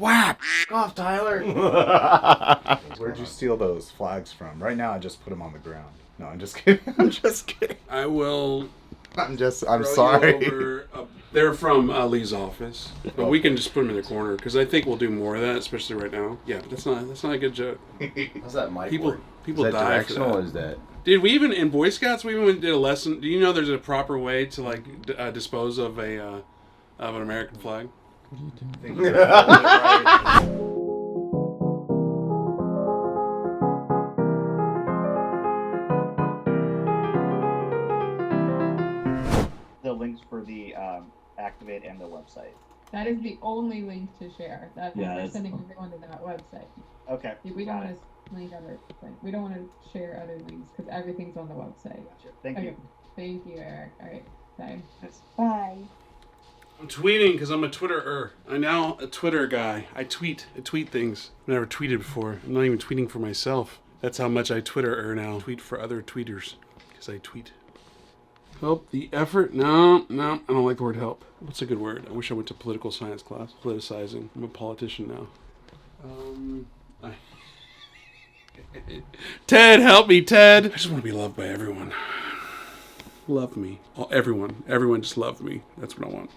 Whap! Off, Tyler! Where'd you steal those flags from? Right now, I just put them on the ground. No, I'm just kidding. I'm just kidding. I will. I'm sorry. They're from Lee's office, but we can just put them in the corner because I think we'll do more of that, especially right now. Yeah, but that's not a good joke. How's that mic People work? people Is that die for directional that. or is that? Dude, we even in Boy Scouts we even did a lesson. Do you know there's a proper way to like dispose of an American flag? The links for the Activate and the website. That is the only link to share. We're that's sending everyone to that website. Okay. We don't want to link other things. We don't want to share other links because everything's on the website. Gotcha. Thank Okay. you. Thank you, Eric. All right. Bye. Yes. Bye. I'm tweeting because I'm a Twitterer. I'm now a Twitter guy. I tweet things. I've never tweeted before. I'm not even tweeting for myself. That's how much I Twitterer now. Tweet for other tweeters because I tweet. Help the effort? No, I don't like the word help. What's a good word? I wish I went to political science class. Politicizing. I'm a politician now. Ted, help me, Ted. I just want to be loved by everyone. Love me. Everyone. Everyone just love me. That's what I want.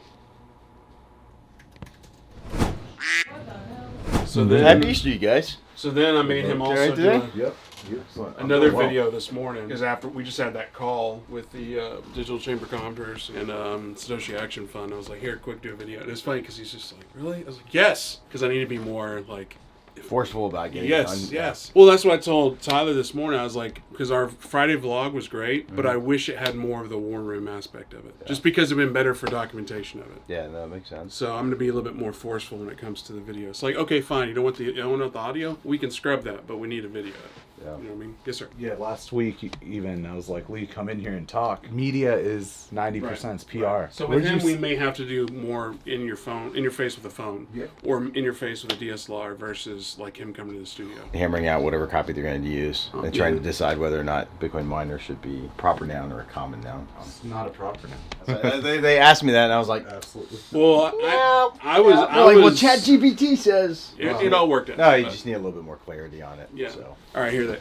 So then, Happy Easter, you guys. So then I made him also Right do today? Yep. Excellent. another video this morning because after we just had that call with the Digital Chamber Compters and Satoshi Action Fund, I was like, "Here, quick, do a video." And it's funny because he's just like, "Really?" I was like, "Yes," because I need to be more like Forceful about getting it done. Yes. Well, that's what I told Tyler this morning. I was like, because our Friday vlog was great, but I wish it had more of the war room aspect of it. Yeah. Just because it'd been better for documentation of it. Yeah, that makes sense. So I'm gonna be a little bit more forceful when it comes to the video. It's like, okay, fine, you don't want the audio? We can scrub that, but we need a video. Yeah. You know what I mean? Yes, sir. Yeah, last week even I was like, Lee, come in here and talk. Media is 90% PR. Right. So with him, we may have to do more in your face with a phone, or in your face with a DSLR versus like him coming to the studio. Hammering out whatever copy they're going to use and trying to decide whether or not Bitcoin miner should be proper noun or a common noun. It's not a proper noun. they asked me that and I was like, Absolutely. Well, I was like, well, ChatGPT says. It all worked out. No, you just need a little bit more clarity on it. Yeah. So. All right, here they.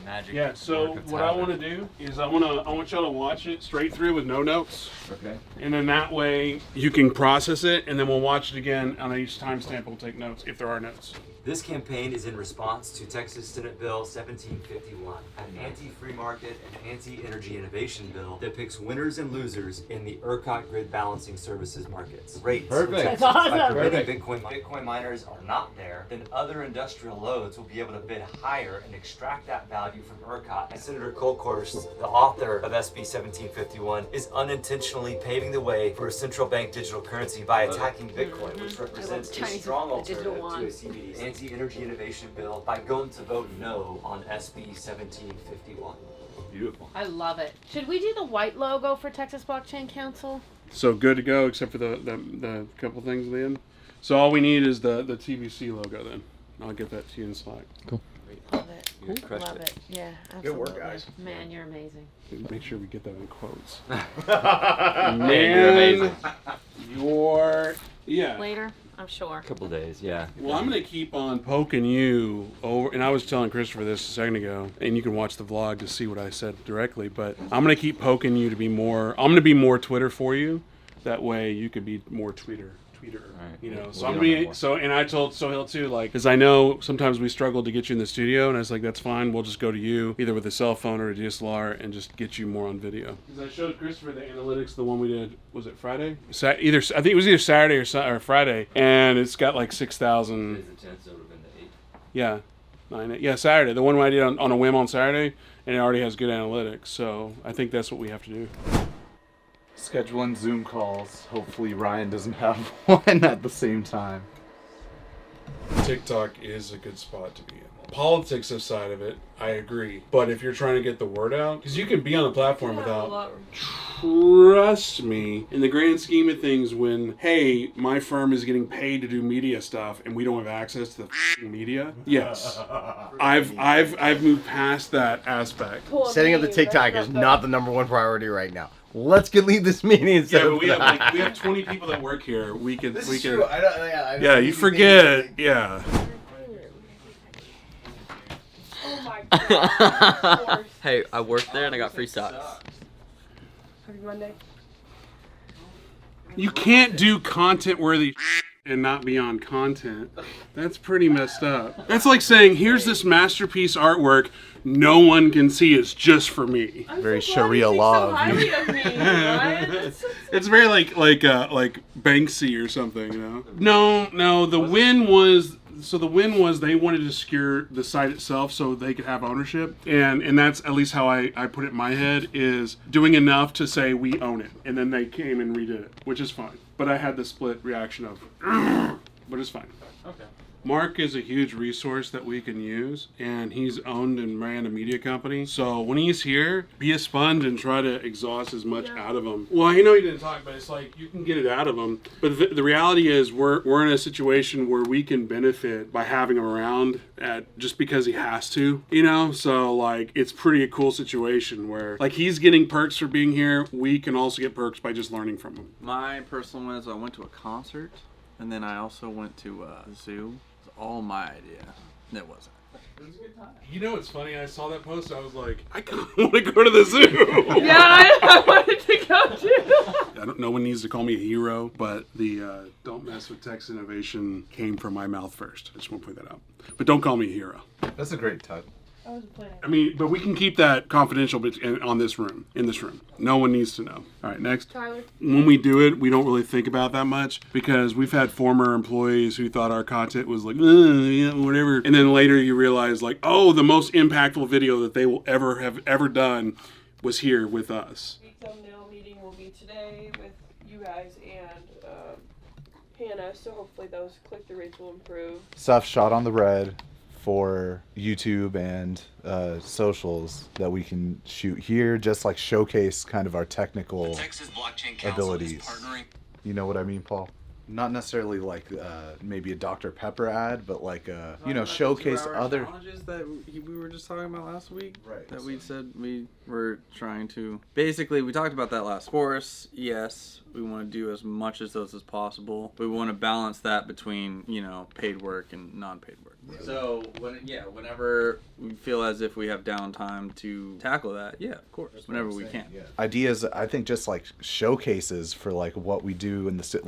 Magic. Yeah. So what I want to do is I want y'all to watch it straight through with no notes. Okay. And then that way you can process it, and then we'll watch it again. On each timestamp, we'll take notes if there are notes. This campaign is in response to Texas Senate Bill 1751, an anti-free market and anti-energy innovation bill that picks winners and losers in the ERCOT grid balancing services markets. Rates Perfect. Texas, That's awesome. by permitting Bitcoin miners are not there, then other industrial loads will be able to bid higher and extract that value from ERCOT. And Senator Kolkhorst, the author of SB 1751, is unintentionally paving the way for a central bank digital currency by attacking Bitcoin, which represents a strong alternative to a CBDC. Anti-energy innovation bill by going to vote no on SB 1751. Beautiful. I love it. Should we do the white logo for Texas Blockchain Council? So good to go, except for the couple things at the end. So all we need is the TBC logo. Then I'll get that to you in Slack. Cool. Love it. You crushed Love it. it. Yeah, absolutely. Good work, guys. Man, you're amazing. Make sure we get that in quotes. Man, you're amazing. Yeah. Later, I'm sure. Couple days, yeah. Well, I'm going to keep on poking you over, and I was telling Christopher this a second ago, and you can watch the vlog to see what I said directly, but I'm going to keep poking you to be more, I'm going to be more Twitter for you. That way you could be more tweeter. Right. You know, We'll so I'm get gonna on that be, more. so, and I told Sohail too, like, because I know sometimes we struggle to get you in the studio, and I was like, that's fine, we'll just go to you, either with a cell phone or a DSLR, and just get you more on video. Because I showed Christopher the analytics, the one we did, was it Friday? I think it was either Saturday or Friday, and it's got like 6,000. Today's the 10th, so it would have been the 8th. Yeah, 9, yeah, Saturday. The one I did on a whim on Saturday, and it already has good analytics. So I think that's what we have to do. Scheduling Zoom calls. Hopefully Ryan doesn't have one at the same time. TikTok is a good spot to be in. Politics side of it, I agree. But if you're trying to get the word out, because you can be on the platform without, trust me, in the grand scheme of things, when, hey, my firm is getting paid to do media stuff and we don't have access to the media, yes. I've moved past that aspect. Setting up the TikTok is not the #1 priority right now. let's get leave this meeting. Instead Yeah, of but we have 20 people that work here. We can. This we is can. true. I don't Yeah, need you to forget. think Yeah. Oh my god. Of course. Hey, I worked there and I got free socks. Happy Monday. You can't do content-worthy and not be on content. That's pretty messed up. That's like saying, here's this masterpiece artwork no one can see. It's just for me. I'm Very so glad Sharia you think law so of highly you. of me, Ryan. That's so It's very like Banksy or something, you know? No, the win was they wanted to secure the site itself so they could have ownership. And that's at least how I put it in my head, is doing enough to say we own it. And then they came and redid it, which is fine. But I had the split reaction of, but it's fine. Okay. Mark is a huge resource that we can use, and he's owned and ran a media company. So when he's here, be a sponge and try to exhaust as much out of him. Well, I know he didn't talk, but it's like you can get it out of him. But the reality is we're in a situation where we can benefit by having him around just because he has to, you know? So like it's pretty a cool situation where like he's getting perks for being here. We can also get perks by just learning from him. My personal one is I went to a concert, and then I also went to a zoo. It was all my idea. It wasn't. You know what's funny? I saw that post. I was like, I kind of want to go to the zoo. Yeah, I wanted to go too. I don't. No one needs to call me a hero, but the "Don't mess with text innovation" came from my mouth first. I just want to point that out. But don't call me a hero. That's a great touch. I wasn't planning. I mean, but we can keep that confidential in this room. No one needs to know. All right, next. Tyler. When we do it, we don't really think about that much because we've had former employees who thought our content was like, yeah, whatever. And then later you realize like, oh, the most impactful video that they will ever done was here with us. The thumbnail meeting will be today with you guys and Hannah, so hopefully those click-through rates will improve. Stuff shot on the red for YouTube and socials that we can shoot here, just like showcase kind of our technical abilities. You know what I mean, Paul? Not necessarily like maybe a Dr. Pepper ad, but like showcase other challenges that we were just talking about last week. Right. That we said we were trying to. Basically, we talked about that last. For us, yes, we want to do as much as those as possible. But we want to balance that between paid work and non-paid work. So whenever we feel as if we have downtime to tackle that, yeah, of course, whenever we can. Yeah. Ideas, I think, just like showcases for like what we do in the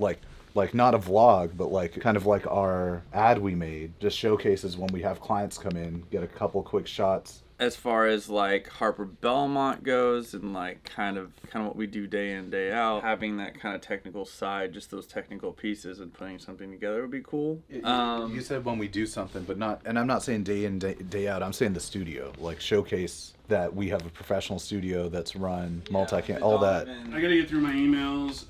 like not a vlog, but like kind of like our ad we made, just showcases when we have clients come in, get a couple quick shots. As far as like Harper Belmont goes, and like kind of what we do day in day out, having that kind of technical side, just those technical pieces and putting something together would be cool. You said when we do something, but not, and I'm not saying day in day out. I'm saying the studio, like showcase that we have a professional studio that's run multi-cam, all that. I gotta get through my emails.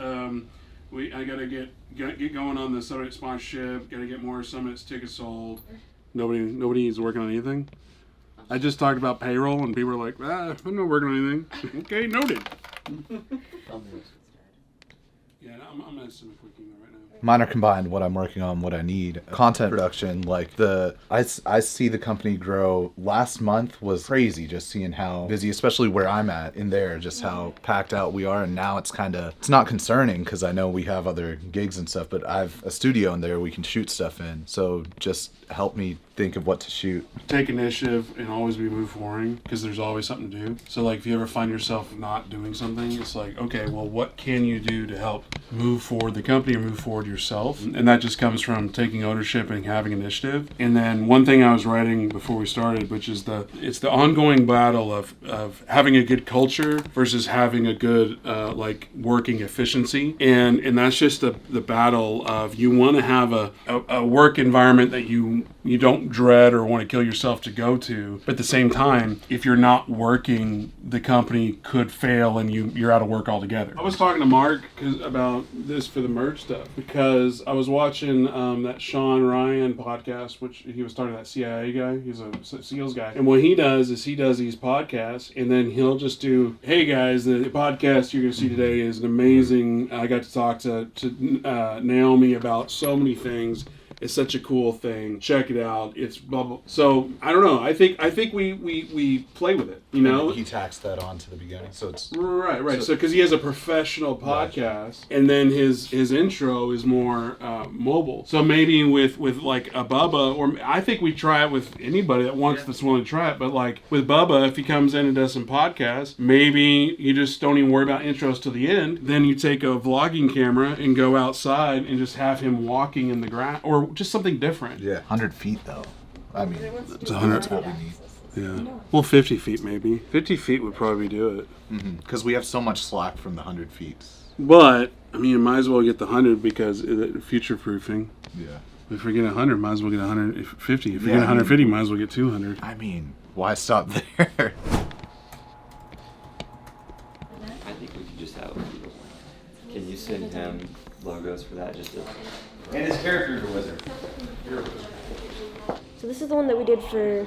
I gotta get going on the Summit sponsorship. Gotta get more Summits tickets sold. Nobody is working on anything. I just talked about payroll, and people were like, I'm not working on anything. Okay, noted. Yeah, I'm gonna send a quick email right now. Mine are combined, what I'm working on, what I need. Content production, like I see the company grow. Last month was crazy, just seeing how busy, especially where I'm at in there, just how packed out we are. And now it's not concerning because I know we have other gigs and stuff, but I have a studio in there we can shoot stuff in. So just help me think of what to shoot. Take initiative and always be move forward because there's always something to do. So like if you ever find yourself not doing something, it's like, okay, well, what can you do to help move forward the company or move forward yourself? And that just comes from taking ownership and having initiative. And then one thing I was writing before we started, which is it's the ongoing battle of having a good culture versus having a good working efficiency. And that's just the battle of you want to have a work environment that you don't dread or want to kill yourself to go to. But at the same time, if you're not working, the company could fail and you're out of work altogether. I was talking to Mark about this for the merch stuff because I was watching that Sean Ryan podcast, which he was talking to that CIA guy. He's a SEALs guy. And what he does is he does these podcasts and then he'll just do, hey guys, the podcast you're going to see today is an amazing, I got to talk to Naomi about so many things. It's such a cool thing. Check it out. It's blah blah. So I don't know. I think we play with it. You know, he taxed that on to the beginning, so it's right. So because he has a professional podcast, and then his intro is more mobile. So maybe with like a Bubba, or I think we try it with anybody that wants that's willing to try it. But like with Bubba, if he comes in and does some podcasts, maybe you just don't even worry about intros to the end. Then you take a vlogging camera and go outside and just have him walking in the grass, or just something different. Yeah, 100 feet though. I mean, It's 100. that's what we need. Yeah. Well, 50 feet maybe. 50 feet would probably do it. Because we have so much slack from the 100 feet. But I mean, you might as well get the 100 because future proofing. Yeah. If we get 100, might as well get 150. If we Yeah, get 150, might as well get 200. I mean, why stop there? I think we could just have. Can you send him logos for that? Just to... And his character's a wizard. So this is the one that we did for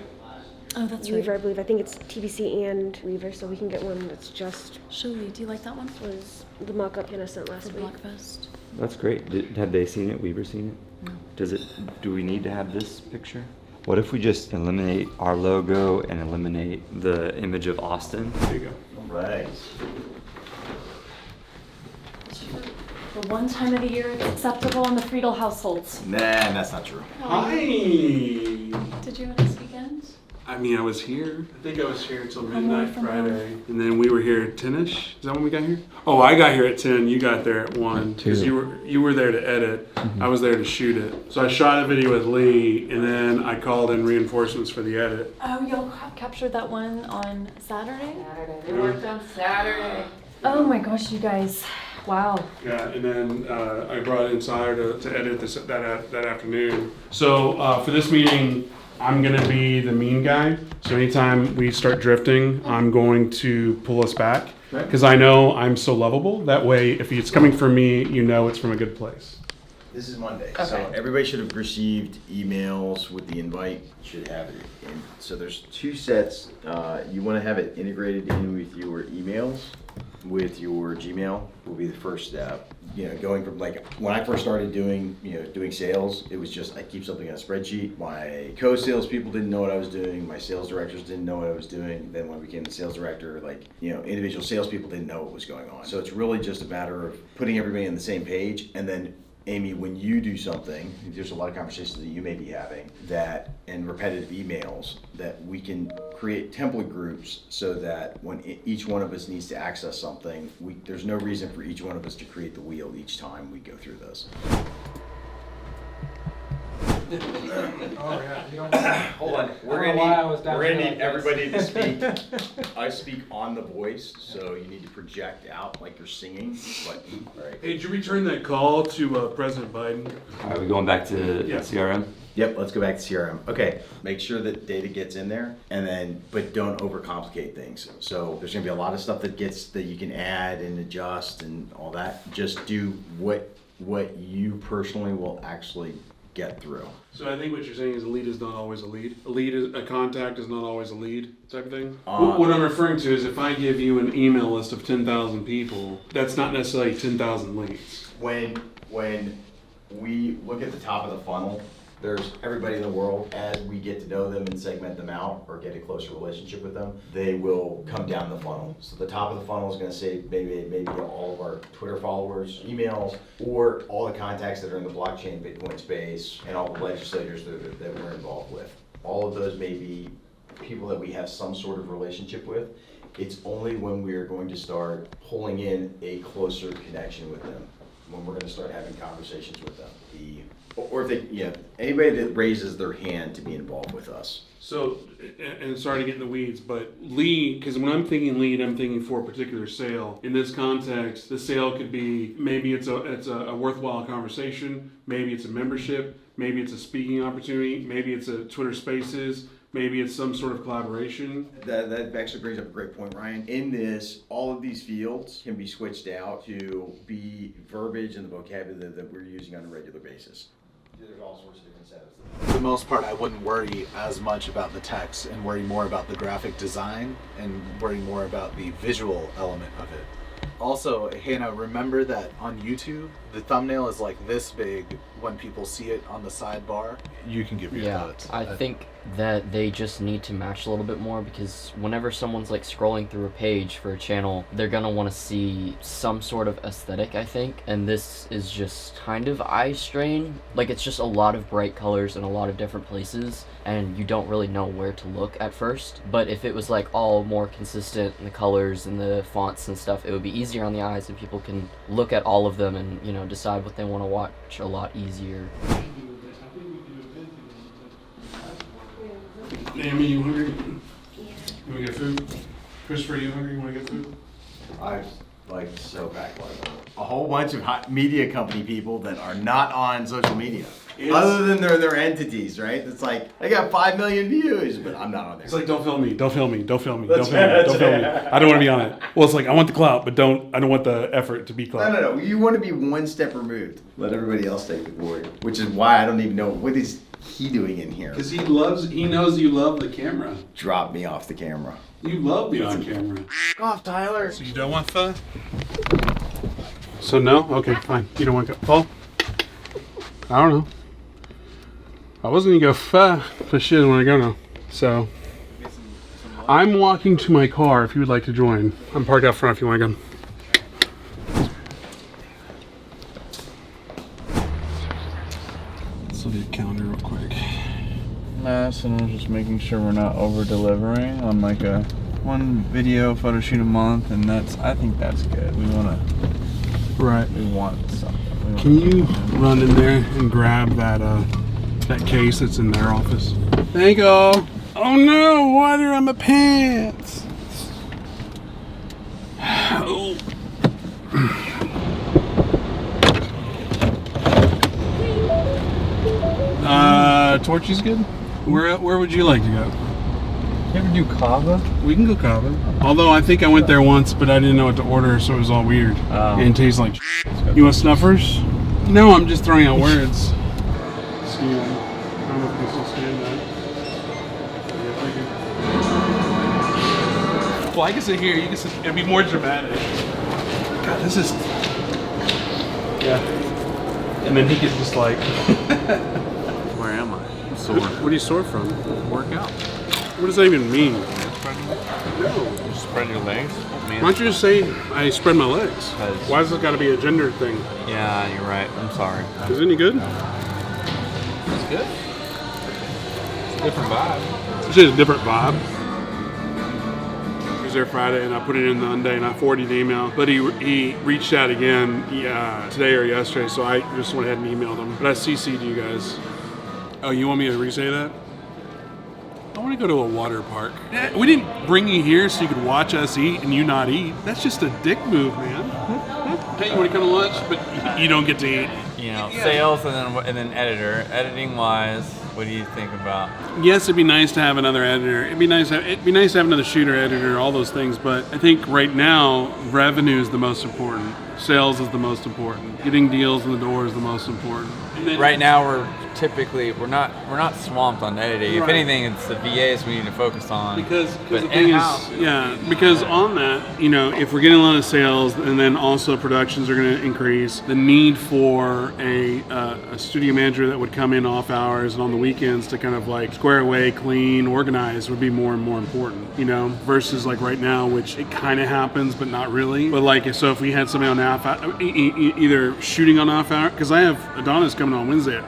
Oh, that's Weaver, right. I believe. I think it's TBC and Weaver, so we can get one that's just Show me. Do you like that one? was the mock-up Hannah sent last For week. Blockfest. That's great. Have they seen it? Weaver seen it? No. Do we need to have this picture? What if we just eliminate our logo and eliminate the image of Austin? There you go. All right. The one time of the year it's acceptable in the Friedel households. Nah, that's not true. Hi. Did you this weekend? I mean, I was here. I think I was here until How long midnight from Friday. And then we were here at 10ish. Is that when we got here? Oh, I got here at 10. You got there at 1. Because you were there to edit. I was there to shoot it. So I shot a video with Lee, and then I called in reinforcements for the edit. Oh, y'all captured that one on Saturday? We worked on Saturday. Oh my gosh, you guys. Wow. Yeah, and then I brought in Sire to edit this that afternoon. So for this meeting, I'm gonna be the mean guy. So anytime we start drifting, I'm going to pull us back because I know I'm so lovable. That way, if it's coming from me, you know it's from a good place. This is Monday, Okay. so everybody should have received emails with the invite. Should have it. And so there's two sets. You want to have it integrated in with your emails, with your Gmail will be the first step. You know, going from like when I first started doing sales, it was just I keep something in a spreadsheet. My co-sales people didn't know what I was doing. My sales directors didn't know what I was doing. Then when I became the sales director, individual salespeople didn't know what was going on. So it's really just a matter of putting everybody on the same page. And then Amy, when you do something, there's a lot of conversations that you may be having and repetitive emails that we can create template groups so that when each one of us needs to access something, there's no reason for each one of us to create the wheel each time we go through this. Hold on, we're gonna need everybody to speak. I speak on the voice, so you need to project out like you're singing. But all right. Hey, did you return that call to President Biden? Are we going back to CRM? Yep, let's go back to CRM. Okay, make sure that data gets in there, but don't overcomplicate things. So there's gonna be a lot of stuff that you can add and adjust and all that. Just do what you personally will actually get through. So I think what you're saying is a lead is not always a lead. A contact is not always a lead type of thing. What I'm referring to is if I give you an email list of 10,000 people, that's not necessarily 10,000 leads. When we look at the top of the funnel, there's everybody in the world. As we get to know them and segment them out or get a closer relationship with them, they will come down the funnel. So the top of the funnel is going to say maybe all of our Twitter followers, emails, or all the contacts that are in the blockchain Bitcoin space and all the legislators that we're involved with. All of those may be people that we have some sort of relationship with. It's only when we are going to start pulling in a closer connection with them, when we're going to start having conversations with them. Or if anybody that raises their hand to be involved with us. So, and sorry to get in the weeds, but lead, because when I'm thinking lead, I'm thinking for a particular sale. In this context, the sale could be, maybe it's a worthwhile conversation, maybe it's a membership, maybe it's a speaking opportunity, maybe it's a Twitter Spaces, maybe it's some sort of collaboration. That actually brings up a great point, Ryan. In this, all of these fields can be switched out to be verbiage and the vocabulary that we're using on a regular basis. There's all sorts of different setups. For the most part, I wouldn't worry as much about the text and worry more about the graphic design and worry more about the visual element of it. Also, Hannah, remember that on YouTube, the thumbnail is like this big when people see it on the sidebar, you can give your thoughts. I think that they just need to match a little bit more, because whenever someone's like scrolling through a page for a channel, they're gonna want to see some sort of aesthetic, I think, and this is just kind of eye strain. Like, it's just a lot of bright colors in a lot of different places, and you don't really know where to look at first. But if it was like all more consistent in the colors and the fonts and stuff, it would be easier on the eyes, and people can look at all of them and, you know, decide what they want to watch a lot easier. Naomi, you hungry? You want to get food? Christopher, you hungry? You want to get food? I like so backwards. A whole bunch of media company people that are not on social media. Other than their entities, right? It's like, I got 5 million views, but I'm not on there. It's like, don't film me, don't film me, don't film me, don't film me, don't film me. I don't want to be on it. Well, it's like, I want the clout, but I don't want the effort to be clout. No. You want to be one step removed. Let everybody else take the glory. Which is why I don't even know, what is he doing in here? Because he knows you love the camera. Drop me off the camera. You love being on camera. Off, Tyler. So you don't want pho? So no? Okay, fine. You don't want pho? I don't know. I wasn't gonna go pho, but she doesn't want to go now. So I'm walking to my car if you would like to join. I'm parked out front if you want to go. Let's look at the calendar real quick. Nice, and we're just making sure we're not over delivering on like a one video photo shoot a month, and I think that's good. We want something. Can you run in there and grab that case that's in their office? Thank you. Oh no, water on my pants. Oh. Torchy's good. Where would you like to go? You ever do Kava? We can go Kava. Although I think I went there once, but I didn't know what to order, so it was all weird. And it tastes like You want Snuffers? No, I'm just throwing out words. So, I don't know if you can still stand that. Well, I can sit here. You can sit. It'd be more dramatic. God, this is. Yeah. And then he could just like. Where am I? I'm sore. What are you sore from? Workout. What does that even mean? No. You spread your legs? Why don't you just say I spread my legs? Why does it got to be a gender thing? Yeah, you're right. I'm sorry. Is it any good? It's good. It's a different vibe. It's just a different vibe. He was there Friday, and I put it in Monday, and I forwarded an email. But he reached out again today or yesterday, so I just went ahead and emailed him. But I CC'd you guys. Oh, you want me to re-say that? I want to go to a water park. We didn't bring you here so you could watch us eat and you not eat. That's just a dick move, man. Hey, you want to come to lunch, but you don't get to eat. You know, sales and then editor. Editing wise, what do you think about? Yes, it'd be nice to have another editor. It'd be nice to have another shooter, editor, all those things. But I think right now, revenue is the most important. Sales is the most important. Getting deals in the door is the most important. Right now, we're not swamped on editing. If anything, it's the VAs we need to focus on. Because the thing is, because on that, you know, if we're getting a lot of sales, and then also productions are going to increase, the need for a studio manager that would come in off hours and on the weekends to kind of like square away, clean, organize would be more and more important, you know, versus like right now, which it kind of happens, but not really. But like, so if we had somebody on off, either shooting on off hour, because I have Adonis coming on Wednesday at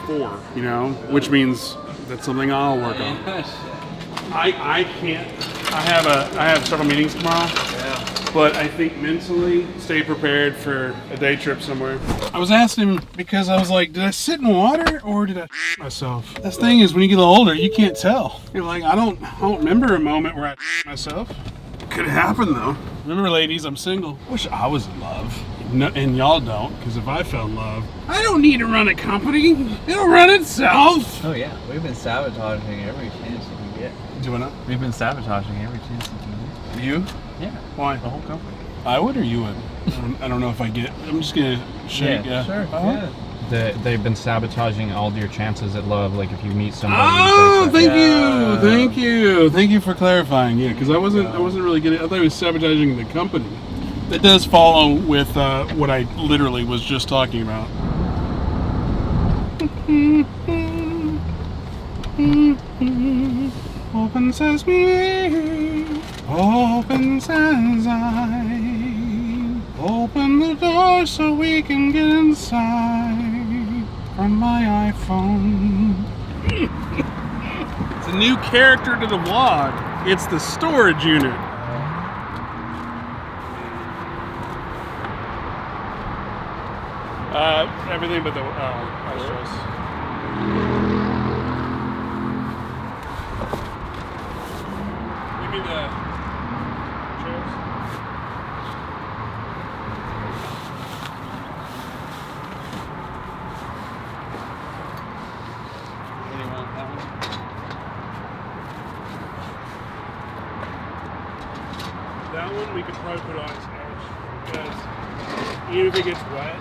4, you know, which means that's something I'll work on. I can't. I have several meetings tomorrow. Yeah. But I think mentally, stay prepared for a day trip somewhere. I was asking him because I was like, did I sit in water or did I myself? This thing is, when you get a little older, you can't tell. You're like, I don't remember a moment where I myself. Could happen though. Remember, ladies, I'm single. Wish I was in love. No, and y'all don't, because if I fell in love, I don't need to run a company. It'll run itself. Oh yeah, we've been sabotaging every chance we can get. Doing it? We've been sabotaging every chance we can get. You? Yeah. Why? The whole company. I would or you would? I don't know if I get. I'm just gonna shake. Yeah. Sure. Uh-huh. Yeah. They've been sabotaging all your chances at love. Like if you meet somebody. Oh, thank you for clarifying. Yeah, because I wasn't really getting. I thought he was sabotaging the company. It does follow with what I literally was just talking about. Open sesame, open sesame, open the door so we can get inside from my iPhone. It's a new character to the vlog. It's the storage unit. Everything but the extras. You mean the chairs? What do you want, that one? That one we could probably put on its edge because even if it gets wet.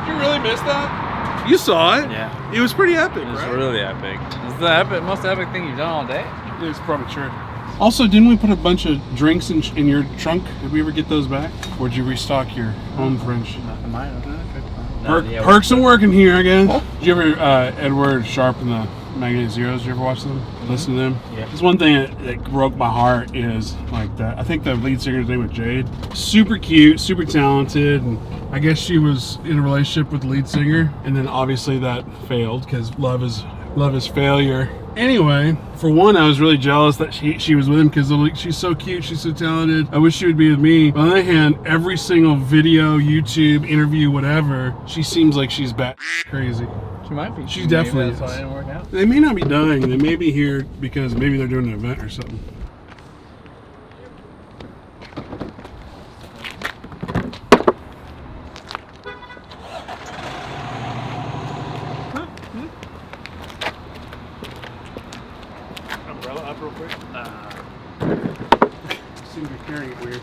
You really missed that? You saw it? Yeah. It was pretty epic, It was right? really epic. It's the most epic thing you've done all day. It's probably true. Also, didn't we put a bunch of drinks in your trunk? Did we ever get those back? Or did you restock your home fridge? Perks of working here again. Did you ever, Edward Sharp and the Magnetic Zeros, did you ever watch them? Listen to them? Yeah. There's one thing that broke my heart is like that. I think the lead singer's name was Jade. Super cute, super talented, and I guess she was in a relationship with the lead singer, and then obviously that failed because love is failure. Anyway, for one, I was really jealous that she was with him because she's so cute, she's so talented. I wish she would be with me. On the other hand, every single video, YouTube, interview, whatever, she seems like she's bat crazy. She might be. She definitely that's why it is. didn't work out. They may not be dying. They may be here because maybe they're doing an event or something. Umbrella up real quick. Seem to be carrying it weird.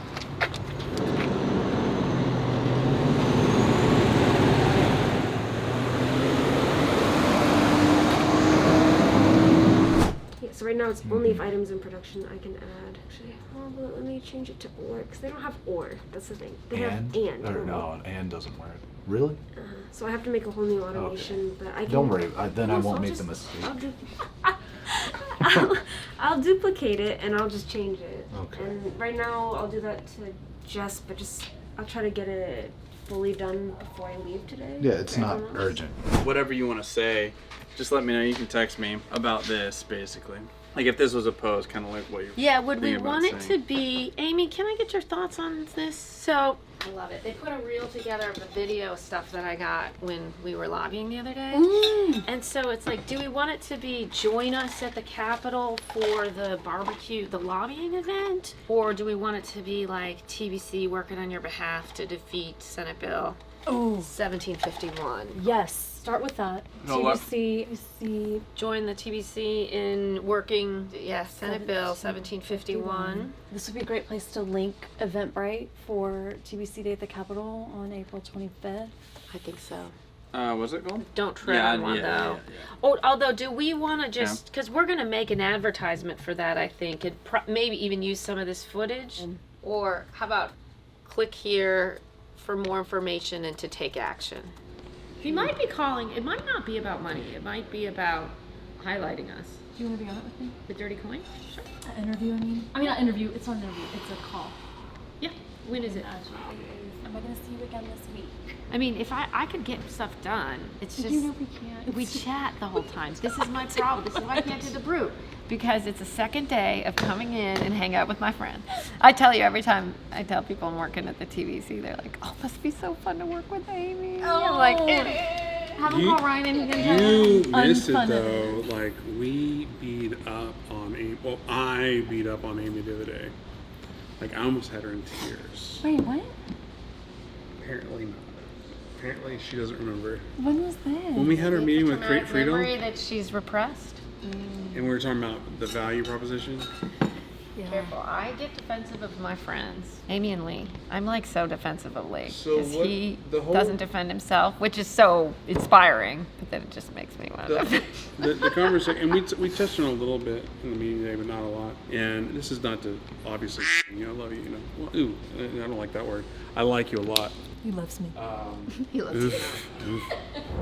So right now it's only if items in production I can add. Actually, well, let me change it to or because they don't have or. That's the thing. They have and. Or no, and doesn't work. Really? So I have to make a whole new automation, but I can. Don't worry. Then I won't make the mistake. I'll duplicate it and I'll just change it. Okay. And right now I'll do that to I'll try to get it fully done before I leave today. Yeah, it's not urgent. Whatever you want to say, just let me know. You can text me about this, basically. Like if this was a post, kind of like what you're Yeah, would we thinking about want it saying. to be, Amy, can I get your thoughts on this? So, I love it. They put a reel together of the video stuff that I got when we were lobbying the other day. And so it's like, do we want it to be join us at the Capitol for the barbecue, the lobbying event? Or do we want it to be like TBC working on your behalf to defeat Senate Bill 1751? Yes. Start with that. No, what? TBC. Join the TBC in working, Senate Bill 1751. This would be a great place to link Eventbrite for TBC Day at the Capitol on April 25th. I think so. What's it called? Don't tread on one, though. Oh, although, do we want to just, because we're going to make an advertisement for that, I think, and maybe even use some of this footage? Or how about click here for more information and to take action? He might be calling, it might not be about money, it might be about highlighting us. Do you want to be on it with me? The Dirty Coin? Sure. An interview, I mean. I mean, not interview, it's not an interview, it's a call. Yeah. When is it? Am I going to see you again this week? I mean, if I could get stuff done, it's just, You know we can't. we chat the whole time. This is my problem. This is why I can't do the Brute. Because it's the second day of coming in and hang out with my friend. I tell you, every time I tell people I'm working at the TVC, they're like, oh, it must be so fun to work with Amy. I'm like, it is. Have him call Ryan and he can tell You him. missed it though. Like we beat up on Amy. Well, I beat up on Amy the other day. Like I almost had her in tears. Wait, what? Apparently not. Apparently she doesn't remember. When was this? When we had our meeting with Traumatic Freedom, memory that she's repressed. and we were talking about the value proposition. Yeah. Careful. I get defensive of my friends, Amy and Lee. I'm like so defensive of Lee So because what- he the whole- doesn't defend himself, which is so inspiring. But then it just makes me want to. The conversation, and we touched on it a little bit in the meeting today, but not a lot. And this is not to obviously, I love you, Well, ooh, I don't like that word. I like you a lot. He loves me. He loves Oof.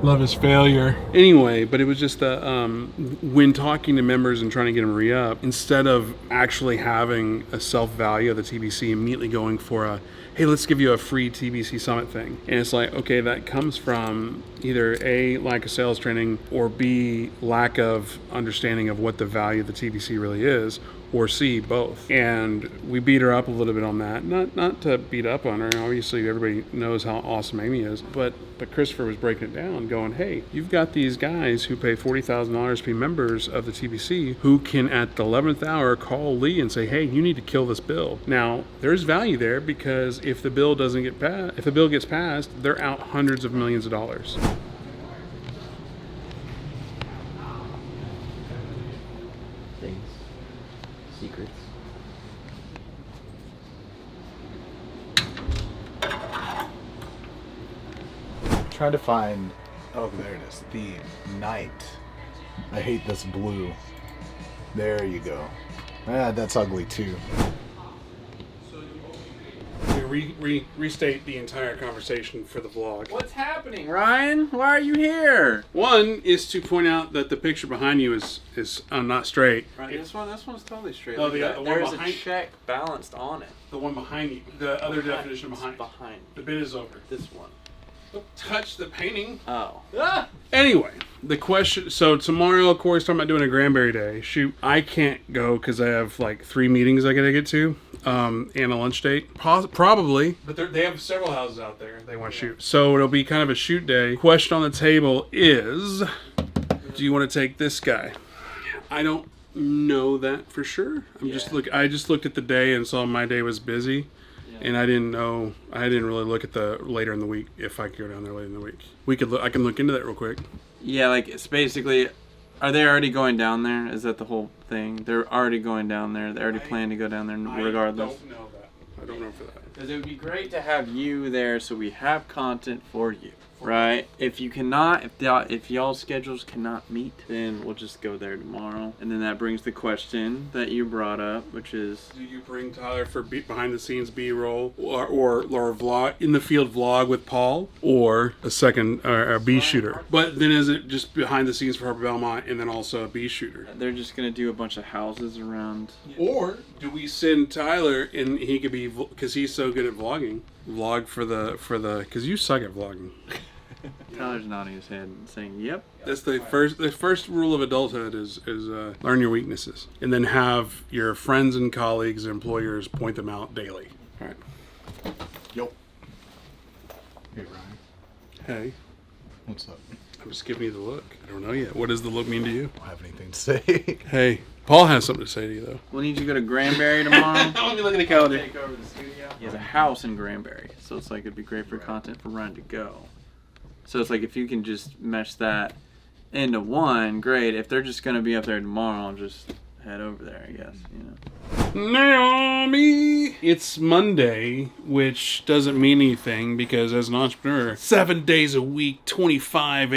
Love is failure. Anyway, but it was just when talking to members and trying to get them to re-up, instead of actually having a self-value of the TBC, immediately going for a, hey, let's give you a free TBC Summit thing. And it's like, okay, that comes from either A, lack of sales training, or B, lack of understanding of what the value of the TBC really is, or C, both. And we beat her up a little bit on that. Not to beat up on her. Obviously, everybody knows how awesome Amy is. But Christopher was breaking it down, going, hey, you've got these guys who pay $40,000 to be members of the TBC who can, at the 11th hour, call Lee and say, hey, you need to kill this bill. Now, there's value there because if the bill doesn't get passed, if the bill gets passed, they're out hundreds of millions of dollars. Things. Secrets. Trying to find. Oh, there it is. The night. I hate this blue. There you go. Ah, that's ugly too. Restate the entire conversation for the vlog. What's happening, Ryan? Why are you here? One is to point out that the picture behind you is not straight. Right, this one's totally straight. Oh, Look at the that. one There's behind- a check balanced on it. The one behind you. The other definition behind. Behind. The bit is over. This one. Don't touch the painting. Oh. Ah! Anyway, the question. So tomorrow, Corey's talking about doing a Granberry Day. Shoot, I can't go because I have like 3 meetings I gotta get to, and a lunch date. Probably, but they have several houses out there they want to shoot. So it'll be kind of a shoot day. Question on the table is, do you want to take this guy? I don't know that for sure. I just looked at the day and saw my day was busy. And I didn't really look at the later in the week if I could go down there later in the week. I can look into that real quick. Yeah, like it's basically, are they already going down there? Is that the whole thing? They're already going down there. They already plan to go down there regardless. I don't know that. I don't know for that. Because it would be great to have you there so we have content for you. Right? If you cannot, if y'all's schedules cannot meet, then we'll just go there tomorrow. And then that brings the question that you brought up, which is, do you bring Tyler for behind the scenes B-roll or vlog in the field vlog with Paul, or a second a B shooter? But then is it just behind the scenes for Harper Belmont and then also a B shooter? They're just gonna do a bunch of houses around. Or do we send Tyler and he could be, because he's so good at vlogging, vlog for the because you suck at vlogging. Tyler's nodding his head and saying, "Yep." That's the first rule of adulthood is learn your weaknesses, and then have your friends and colleagues and employers point them out daily. All right. Yo. Hey, Ryan. Hey. What's up? I'm just giving you the look. I don't know yet. What does the look mean to you? I don't have anything to say. Hey, Paul has something to say to you though. We'll need you to go to Granbury tomorrow. Let me look at the calendar. Take over the studio. He has a house in Granbury, so it's like it'd be great for content for Ryan to go. So it's like if you can just mesh that into one, great. If they're just gonna be up there tomorrow, just head over there, I guess, Naomi! It's Monday, which doesn't mean anything because as an entrepreneur, 7 days a week, 25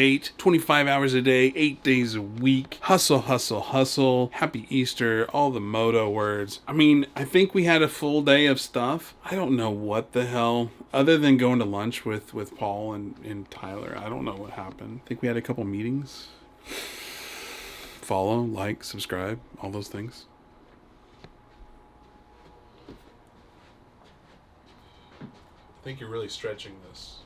hours a day, 8 days a week. Hustle, hustle, hustle. Happy Easter, all the moto words. I mean, I think we had a full day of stuff. I don't know what the hell, other than going to lunch with Paul and Tyler. I don't know what happened. I think we had a couple meetings. Follow, like, subscribe, all those things. I think you're really stretching this.